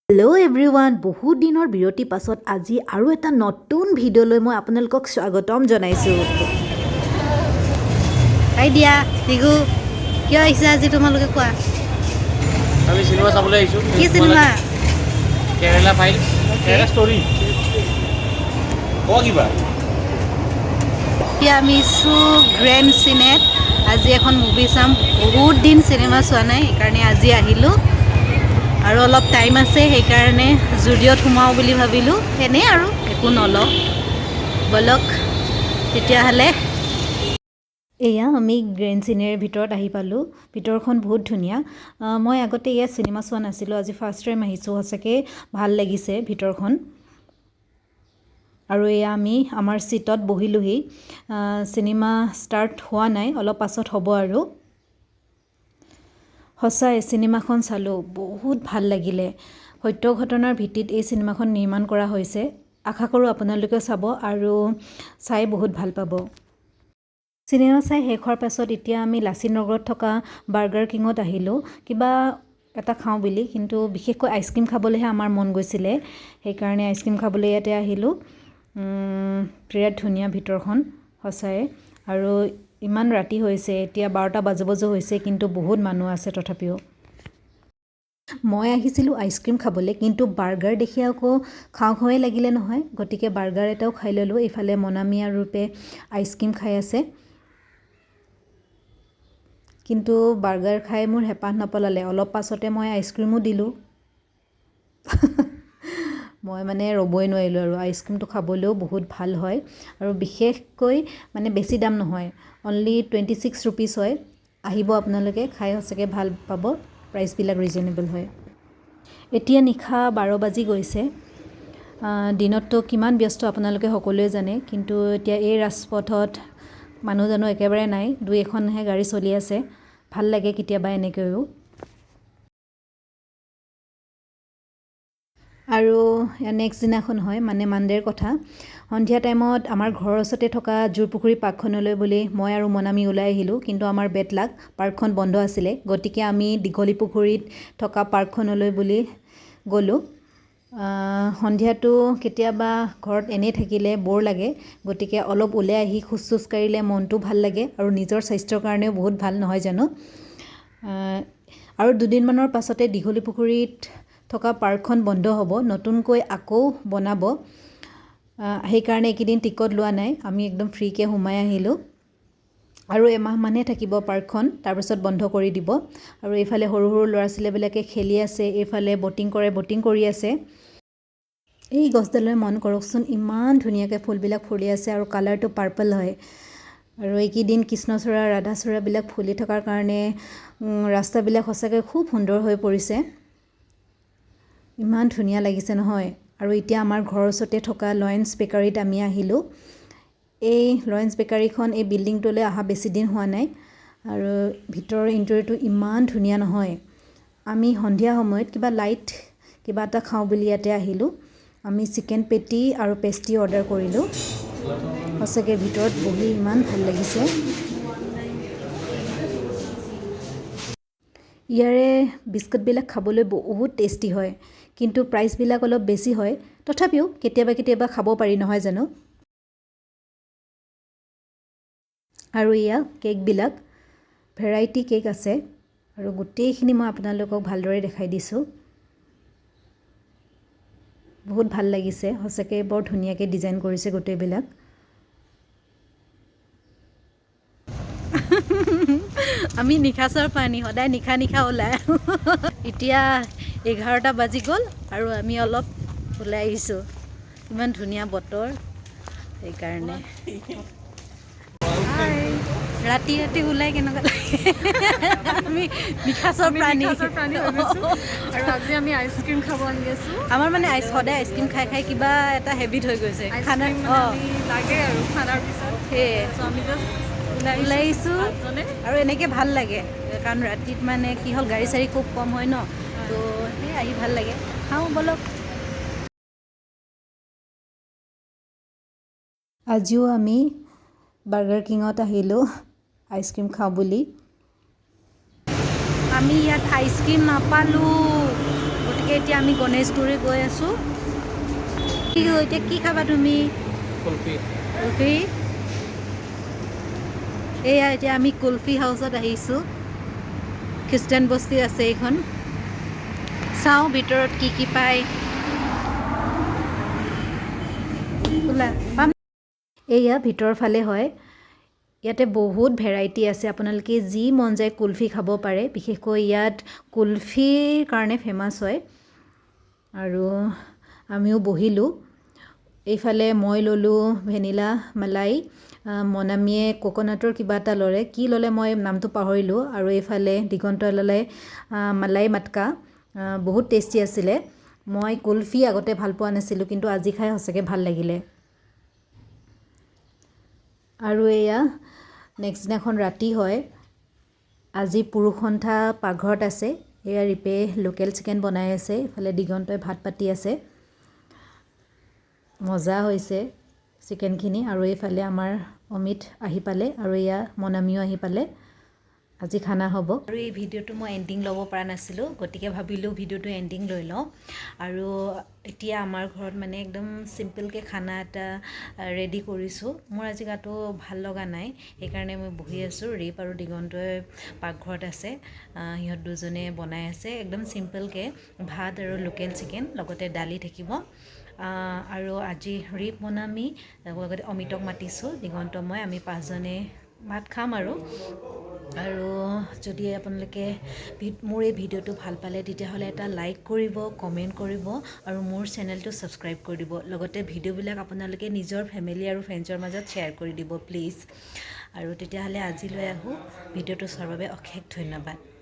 Hello' everyone, বহুত দিনৰ বিৰতিৰ পাছত আজি আৰু এটা নতুন ভিডিঅ'লৈ মই আপোনালোকক স্বাগতম জনাইছোঁ। হাই দিয়া দিগু, কিয় আহিছা আজি তোমালোকে কোৱা? আমি চিনেমা চাবলৈ আহিছোঁ। কি চিনেমা? কেৰেলা ফাইলছ, কেৰেলা ষ্টৰী। কোৱা কিবা? এতিয়া আমি গ্ৰেণ্ড চিনেত আজি এখন মুভি চাম। বহুত দিন চিনেমা চোৱা নাই, সেইকাৰণে আজি আহিলোঁ আৰু অলপ টাইম আছে, সেইকাৰণে জুডিঅ'ত সোমাওঁ বুলি ভাবিলোঁ। এনেই আৰু একো নলওঁ, বলক তেতিয়াহ'লে। এয়া আমি গ্ৰেণ্ড চিনেৰ ভিতৰত আহি পালোঁ। ভিতৰখন বহুত ধুনীয়া। মই আগতে ইয়াত চিনেমা চোৱা নাছিলোঁ, আজি ফাৰ্ষ্ট টাইম আহিছোঁ। সঁচাকৈ ভাল লাগিছে ভিতৰখন। আৰু এয়া আমি আমাৰ ছিটত বহিলোহি। চিনেমা ষ্টাৰ্ট হোৱা নাই, অলপ পাছত হ'ব আৰু। সঁচাই চিনেমাখন চালোঁ, বহুত ভাল লাগিলে। সত্য ঘটনাৰ ভিত্তিত এই চিনেমাখন নিৰ্মাণ কৰা হৈছে। আশা কৰোঁ আপোনালোকে চাব আৰু চাই বহুত ভাল পাব। চিনেমা চাই শেষ হোৱাৰ পাছত এতিয়া আমি লাচিত নগৰত থকা বাৰ্গাৰ কিঙত আহিলোঁ কিবা এটা খাওঁ বুলি, কিন্তু বিশেষকৈ আইচক্ৰীম খাবলৈহে আমাৰ মন গৈছিলে, সেইকাৰণে আইচক্ৰীম খাবলৈ ইয়াতে আহিলোঁ। বিৰাট ধুনীয়া ভিতৰখন সঁচাই। আৰু ইমান ৰাতি হৈছে, এতিয়া 12টা বাজো হৈছে, কিন্তু বহুত মানুহ আছে তথাপিও। মই আহিছিলোঁ আইচক্ৰীম খাবলৈ, কিন্তু বাৰ্গাৰ দেখি আকৌ খাওঁ খাওঁৱেই লাগিলে নহয়, গতিকে বাৰ্গাৰ এটাও খাই ল'লোঁ। ইফালে মনামী আৰু ৰূপে আইচক্ৰীম খাই আছে, কিন্তু বাৰ্গাৰ খাই মোৰ হেঁপাহ নপলালে। অলপ পাছতে মই আইচক্ৰীমো দিলোঁ। মই মানে ৰ'বই নোৱাৰিলোঁ আৰু আইচক্ৰীমটো খাবলৈও বহুত ভাল হয় আৰু বিশেষকৈ মানে বেছি দাম নহয়, অনলি 26 ৰুপিজ হয়। আহিব আপোনালোকে, খাই সঁচাকৈ ভাল পাব, প্ৰাইচবিলাক ৰিজনেবল হয়। এতিয়া নিশা 12 বাজি গৈছে। দিনততো কিমান ব্যস্ত আপোনালোকে সকলোৱে জানে, কিন্তু এতিয়া এই ৰাজপথত মানুহ জানো একেবাৰে নাই, 2-এখনহে গাড়ী চলি আছে। ভাল লাগে কেতিয়াবা এনেকৈও। আৰু নেক্সট দিনাখন হয়, মানে মানডেৰ কথা। সন্ধিয়া টাইমত আমাৰ ঘৰৰ ওচৰতে থকা জোৰপুখুৰী পাৰ্কখনলৈ বুলি মই আৰু মনামী ওলাই আহিলোঁ, কিন্তু আমাৰ বেড লাক, পাৰ্কখন বন্ধ আছিলে। গতিকে আমি দীঘলী পুখুৰীত থকা পাৰ্কখনলৈ বুলি গ'লোঁ। সন্ধিয়াটো কেতিয়াবা ঘৰত এনেই থাকিলে ব'ৰ লাগে, গতিকে অলপ ওলাই আহি খোজ কাঢ়িলে মনটো ভাল লাগে আৰু নিজৰ স্বাস্থ্যৰ কাৰণেও বহুত ভাল, নহয় জানো? আৰু দুদিনমানৰ পাছতে দীঘলী পুখুৰীত থকা পাৰ্কখন বন্ধ হ'ব, নতুনকৈ আকৌ বনাব। সেইকাৰণে এইকেইদিন টিকট লোৱা নাই, আমি একদম ফ্ৰীকৈ সোমাই আহিলোঁ। আৰু এমাহমানহে থাকিব পাৰ্কখন, তাৰপিছত বন্ধ কৰি দিব। আৰু এইফালে সৰু সৰু ল'ৰা ছোৱালীবিলাকে খেলি আছে, এইফালে বটিং কৰি আছে। এই গছডাললৈ মন কৰকচোন, ইমান ধুনীয়াকৈ ফুলবিলাক ফুলি আছে আৰু কালাৰটো পাৰ্পল হয়। আৰু এইকেইদিন কৃষ্ণচূড়া, ৰাধাচূড়াবিলাক ফুলি থকাৰ কাৰণে ৰাস্তাবিলাক সঁচাকৈ খুব সুন্দৰ হৈ পৰিছে। ইমান ধুনীয়া লাগিছে নহয়। আৰু এতিয়া আমাৰ ঘৰৰ ওচৰতে থকা লয়েন্স বেকাৰীত আমি আহিলোঁ। এই লয়েন্স বেকাৰীখন এই বিল্ডিংটোলৈ অহা বেছি দিন হোৱা নাই, আৰু ভিতৰৰ ইণ্টেৰিয়ৰটো ইমান ধুনীয়া নহয়। আমি সন্ধিয়া সময়ত কিবা এটা খাওঁ বুলি ইয়াতে আহিলোঁ। আমি চিকেন পেটি আৰু পেষ্ট্ৰি অৰ্ডাৰ কৰিলোঁ। সঁচাকৈ ভিতৰত বহি ইমান ভাল লাগিছে। ইয়াৰে বিস্কুটবিলাক খাবলৈ বহুত টেষ্টি হয়, কিন্তু প্ৰাইচবিলাক অলপ বেছি হয়। তথাপিও কেতিয়াবা খাব পাৰি, নহয় জানো? আৰু এয়া কেকবিলাক, ভেৰাইটি কেক আছে, আৰু গোটেইখিনি মই আপোনালোকক ভালদৰে দেখাই দিছোঁ। বহুত ভাল লাগিছে, সঁচাকৈ বৰ ধুনীয়াকৈ ডিজাইন কৰিছে গোটেইবিলাক। আমি নিশাচৰ প্ৰাণী, সদায় নিশা ওলাই। এতিয়া 11টা বাজি গ'ল আৰু আমি অলপ ওলাই আহিছোঁ। ইমান ধুনীয়া বতৰ, সেইকাৰণে। ৰাতি ওলাই কেনেকুৱা লাগে? আমি নিশাচৰ প্ৰাণী ভাবিছোঁ। আৰু আজি আমি আইচক্ৰীম খাব আহি আছোঁ। আমাৰ মানে সদায় আইচক্ৰীম খাই কিবা এটা হেবিট হৈ গৈছে। খানা লাগে আৰু খানাৰ পিছত সেয়ে আমি জাষ্ট ওলাই আহিছোঁ। আৰু এনেকৈ ভাল লাগে, কাৰণ ৰাতিত মানে কি হ'ল, গাড়ী চাড়ী খুব কম হয় ন, তো সেই আহি ভাল লাগে। খাওঁ বলক। আজিও আমি বাৰ্গাৰ কিঙত আহিলোঁ আইচক্ৰীম খাওঁ বুলি। আমি ইয়াত আইচক্ৰীম নাপালোঁ, গতিকে এতিয়া আমি গণেশগুৰি গৈ আছোঁ এতিয়া কি খাবা তুমি কুলফি কুলফি এয়া এতিয়া আমি কুলফি হাউচত আহিছোঁ খ্ৰীষ্টান বস্তি আছে এইখন চাওঁ ভিতৰত কি কি পায় এয়া ভিতৰৰ ফালে হয় ইয়াতে বহুত ভেৰাইটি আছে আপোনালোকে যি মন যায় কুলফি খাব পাৰে বিশেষকৈ ইয়াত কুলফিৰ কাৰণে ফেমাছ হয় আৰু আমিও বহিলোঁ এইফালে মই ল'লোঁ ভেনিলা মালাই মনামীয়ে কোকোনাটৰ কিবা এটা ল'লে কি ল'লে মই নামটো পাহৰিলোঁ আৰু এইফালে দিগন্তই ল'লে মালাই মাটকা বহুত টেষ্টি আছিলে মই কুলফি আগতে ভাল পোৱা নাছিলোঁ কিন্তু আজি খাই সঁচাকৈ ভাল লাগিলে আৰু এয়া নেক্সট দিনাখন ৰাতি হয় আজি পুৰুষসন্থা পাকঘৰত আছে এয়া ৰিপে লোকেল চিকেন বনাই আছে ইফালে দিগন্তই ভাত পাতি আছে মজা হৈছে চিকেনখিনি আৰু এইফালে আমাৰ অমিত আহি পালে আৰু এয়া মনামীও আহি পালে আজি খানা হ'ব আৰু এই ভিডিঅ'টো মই এণ্ডিং ল'ব পৰা নাছিলোঁ গতিকে ভাবিলোঁ ভিডিঅ'টো এণ্ডিং লৈ লওঁ আৰু এতিয়া আমাৰ ঘৰত মানে একদম চিম্পলকৈ খানা এটা ৰেডি কৰিছোঁ মোৰ আজি গাটো ভাল লগা নাই সেইকাৰণে মই বহি আছোঁ ৰিপ আৰু দিগন্তই পাকঘৰত আছে সিহঁত দুজনে বনাই আছে একদম চিম্পলকৈ ভাত আৰু লোকেল চিকেন লগতে দালি থাকিব আৰু আজি ৰিপ মনামী লগতে অমিতক মাতিছোঁ দিগন্ত মই আমি পাঁচজনে ভাত খাম আৰু যদি আপোনালোকে মোৰ এই ভিডিঅ'টো ভাল পালে তেতিয়াহ'লে এটা লাইক কৰিব কমেণ্ট কৰিব আৰু মোৰ চেনেলটো ছাবস্ক্ৰাইব কৰি দিব লগতে ভিডিঅ'বিলাক আপোনালোকে নিজৰ ফেমিলি আৰু ফ্ৰেণ্ডছৰ মাজত শ্বেয়াৰ কৰি দিব প্লিজ আৰু তেতিয়াহ'লে আজিলৈ আহোঁ ভিডিঅ'টো চোৱাৰ বাবে অশেষ ধন্যবাদ